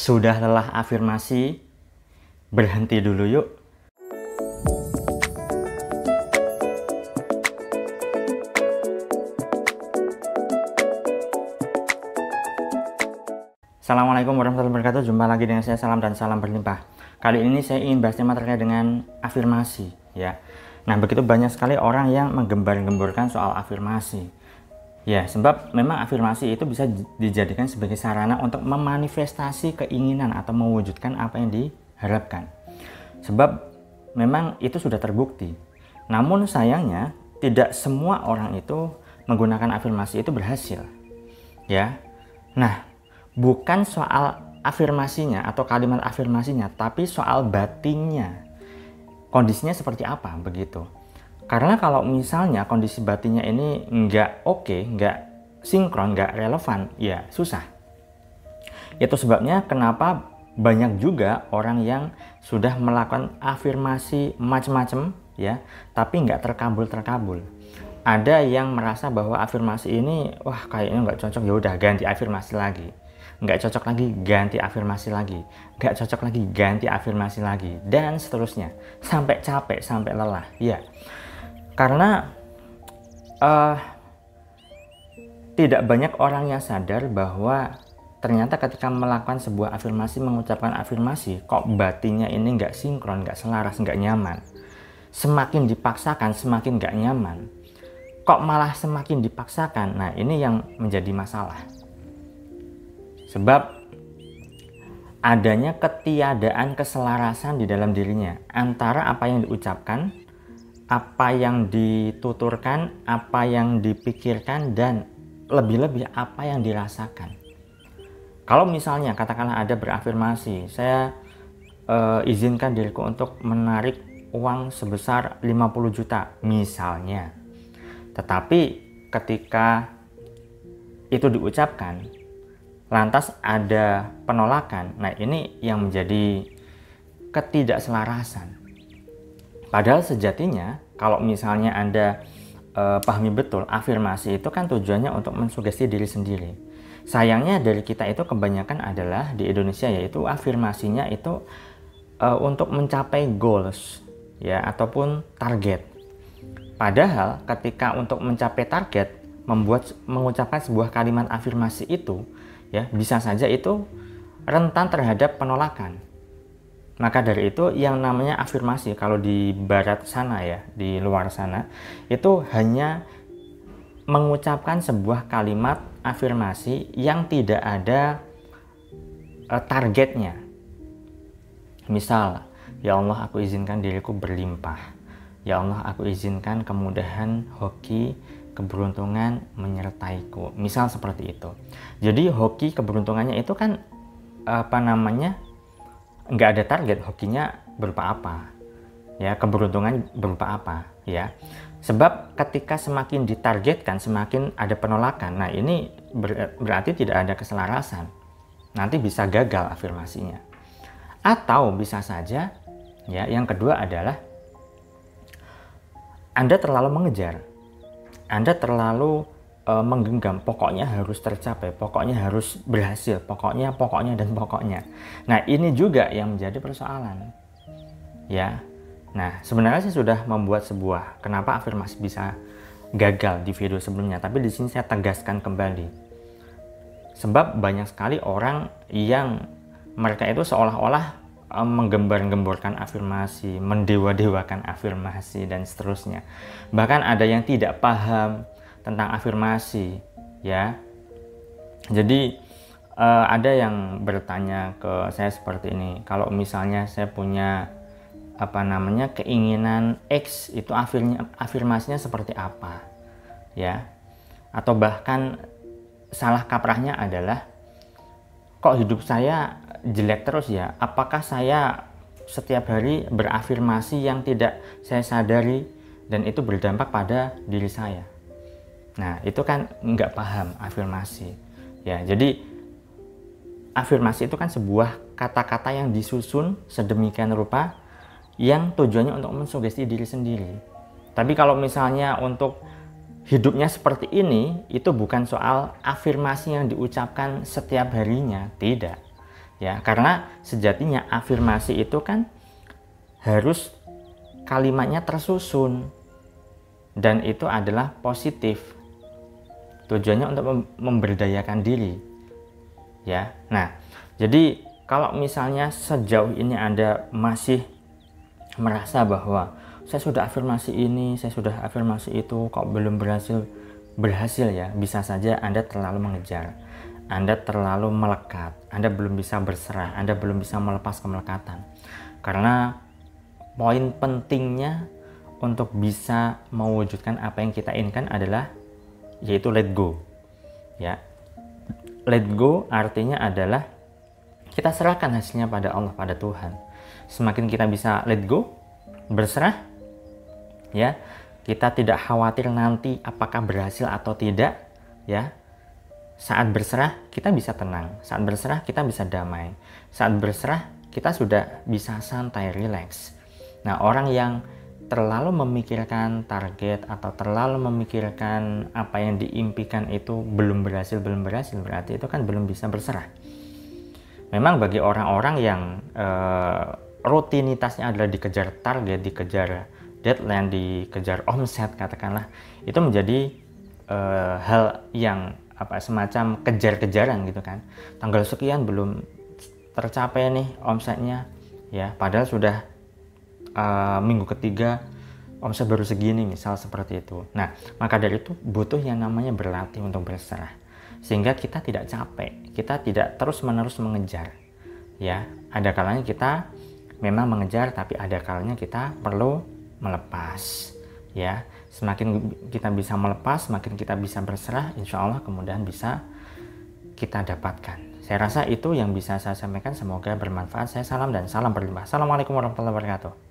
Sudah lelah afirmasi? Berhenti dulu yuk. Assalamualaikum warahmatullahi wabarakatuh. Jumpa lagi dengan saya, salam dan salam berlimpah. Kali ini saya ingin bahas tema terkait dengan afirmasi, ya. Nah, begitu banyak sekali orang yang menggembar-gemborkan soal afirmasi. Ya, sebab memang afirmasi itu bisa dijadikan sebagai sarana untuk memanifestasi keinginan atau mewujudkan apa yang diharapkan. Sebab memang itu sudah terbukti. Namun sayangnya tidak semua orang itu menggunakan afirmasi itu berhasil. Ya. Nah, bukan soal afirmasinya atau kalimat afirmasinya, tapi soal batinnya. Kondisinya seperti apa begitu. Karena kalau misalnya kondisi batinnya ini nggak oke, nggak sinkron, nggak relevan, ya susah. Itu sebabnya kenapa banyak juga orang yang sudah melakukan afirmasi macam-macam, ya, tapi nggak terkabul-terkabul. Ada yang merasa bahwa afirmasi ini, wah kayaknya nggak cocok, ya udah ganti afirmasi lagi. Nggak cocok lagi, ganti afirmasi lagi. Nggak cocok lagi, ganti afirmasi lagi. Dan seterusnya. Sampai capek, sampai lelah. Ya. Karena tidak banyak orang yang sadar bahwa ternyata ketika melakukan sebuah afirmasi, mengucapkan afirmasi, kok batinnya ini nggak sinkron, nggak selaras, nggak nyaman. Semakin dipaksakan, semakin nggak nyaman. Kok malah semakin dipaksakan? Nah, ini yang menjadi masalah. Sebab adanya ketiadaan keselarasan di dalam dirinya antara apa yang diucapkan, apa yang dituturkan, apa yang dipikirkan, dan lebih-lebih apa yang dirasakan. Kalau misalnya katakanlah ada berafirmasi, saya izinkan diriku untuk menarik uang sebesar 50 juta misalnya. Tetapi ketika itu diucapkan, lantas ada penolakan. Nah, ini yang menjadi ketidakselarasan. Padahal sejatinya kalau misalnya Anda pahami betul, afirmasi itu kan tujuannya untuk mensugesti diri sendiri. Sayangnya dari kita itu kebanyakan adalah di Indonesia, yaitu afirmasinya itu untuk mencapai goals, ya, ataupun target. Padahal ketika untuk mencapai target, mengucapkan sebuah kalimat afirmasi itu, ya, bisa saja itu rentan terhadap penolakan. Maka dari itu yang namanya afirmasi kalau di barat sana, ya, di luar sana, itu hanya mengucapkan sebuah kalimat afirmasi yang tidak ada targetnya. Misal, ya Allah, aku izinkan diriku berlimpah. Ya Allah, aku izinkan kemudahan, hoki, keberuntungan menyertaiku. Misal seperti itu. Jadi hoki, keberuntungannya itu kan nggak ada target. Hokinya berupa apa, ya, keberuntungan berupa apa, ya. Sebab ketika semakin ditargetkan, semakin ada penolakan. Nah, ini berarti tidak ada keselarasan. Nanti bisa gagal afirmasinya. Atau bisa saja, ya, yang kedua adalah Anda terlalu mengejar, Anda terlalu menggenggam, pokoknya harus tercapai, pokoknya harus berhasil, pokoknya dan pokoknya. Nah, ini juga yang menjadi persoalan, ya. Nah, sebenarnya saya sudah membuat sebuah kenapa afirmasi bisa gagal di video sebelumnya, tapi di sini saya tegaskan kembali. Sebab banyak sekali orang yang mereka itu seolah-olah menggembar-gemborkan afirmasi, mendewa-dewakan afirmasi, dan seterusnya. Bahkan ada yang tidak paham tentang afirmasi, ya. Jadi ada yang bertanya ke saya seperti ini, kalau misalnya saya punya keinginan X, itu afirmasinya seperti apa, ya. Atau bahkan salah kaprahnya adalah, kok hidup saya jelek terus, ya, apakah saya setiap hari berafirmasi yang tidak saya sadari dan itu berdampak pada diri saya. Nah, itu kan nggak paham afirmasi, ya. Jadi afirmasi itu kan sebuah kata-kata yang disusun sedemikian rupa yang tujuannya untuk mensugesti diri sendiri. Tapi kalau misalnya untuk hidupnya seperti ini, itu bukan soal afirmasi yang diucapkan setiap harinya, tidak. Ya, karena sejatinya afirmasi itu kan harus kalimatnya tersusun dan itu adalah positif. Tujuannya untuk memberdayakan diri. Ya. Nah, jadi kalau misalnya sejauh ini Anda masih merasa bahwa saya sudah afirmasi ini, saya sudah afirmasi itu, kok belum berhasil ya, bisa saja Anda terlalu mengejar. Anda terlalu melekat, Anda belum bisa berserah, Anda belum bisa melepas kemelekatan. Karena poin pentingnya untuk bisa mewujudkan apa yang kita inginkan adalah yaitu let go. Ya. Let go artinya adalah kita serahkan hasilnya pada Allah, pada Tuhan. Semakin kita bisa let go, berserah, ya, kita tidak khawatir nanti apakah berhasil atau tidak, ya. Saat berserah kita bisa tenang, saat berserah kita bisa damai, saat berserah kita sudah bisa santai, relax. Nah, orang yang terlalu memikirkan target atau terlalu memikirkan apa yang diimpikan itu belum berhasil, berarti itu kan belum bisa berserah. Memang bagi orang-orang yang rutinitasnya adalah dikejar target, dikejar deadline, dikejar omset katakanlah, itu menjadi hal yang semacam kejar-kejaran gitu kan. Tanggal sekian belum tercapai nih omsetnya, ya padahal sudah minggu ketiga omset baru segini, misal seperti itu. Nah, maka dari itu butuh yang namanya berlatih untuk berserah, sehingga kita tidak capek, kita tidak terus-menerus mengejar. Ya, ada kalanya kita memang mengejar, tapi ada kalanya kita perlu melepas. Ya, semakin kita bisa melepas, semakin kita bisa berserah, insya Allah kemudian bisa kita dapatkan. Saya rasa itu yang bisa saya sampaikan, semoga bermanfaat. Saya salam dan salam berlimpah. Assalamualaikum warahmatullahi wabarakatuh.